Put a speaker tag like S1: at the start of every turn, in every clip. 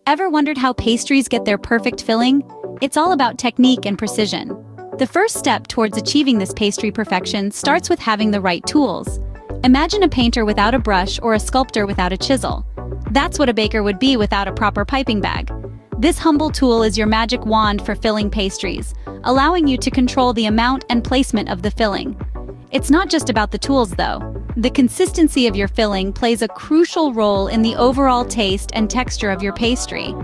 S1: Ever wondered how pastries get their perfect filling? It's all about technique and precision. The first step towards achieving this pastry perfection starts with having the right tools. Imagine a painter without a brush or a sculptor without a chisel. That's what a baker would be without a proper piping bag. This humble tool is your magic wand for filling pastries, allowing you to control the amount and placement of the filling. It's not just about the tools, though. The consistency of your filling plays a crucial role in the overall taste and texture of your pastry.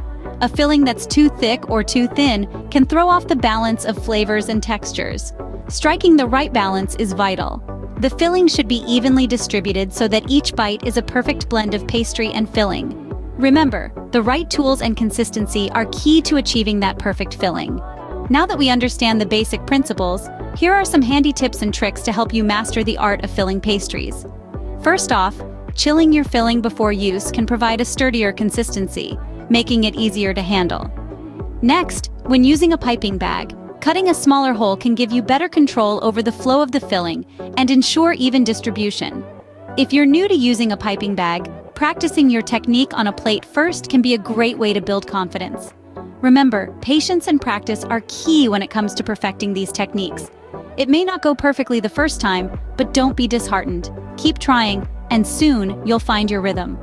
S1: A filling that's too thick or too thin can throw off the balance of flavors and textures. Striking the right balance is vital. The filling should be evenly distributed so that each bite is a perfect blend of pastry and filling. Remember, the right tools and consistency are key to achieving that perfect filling. Now that we understand the basic principles, here are some handy tips and tricks to help you master the art of filling pastries. First off, chilling your filling before use can provide a sturdier consistency, making it easier to handle. Next, when using a piping bag, cutting a smaller hole can give you better control over the flow of the filling and ensure even distribution. If you're new to using a piping bag, practicing your technique on a plate first can be a great way to build confidence. Remember, patience and practice are key when it comes to perfecting these techniques. It may not go perfectly the first time, but don't be disheartened. Keep trying, and soon you'll find your rhythm.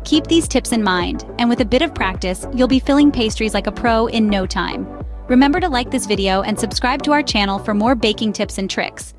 S1: Keep these tips in mind, and with a bit of practice, you'll be filling pastries like a pro in no time. Remember to like this video and subscribe to our channel for more baking tips and tricks.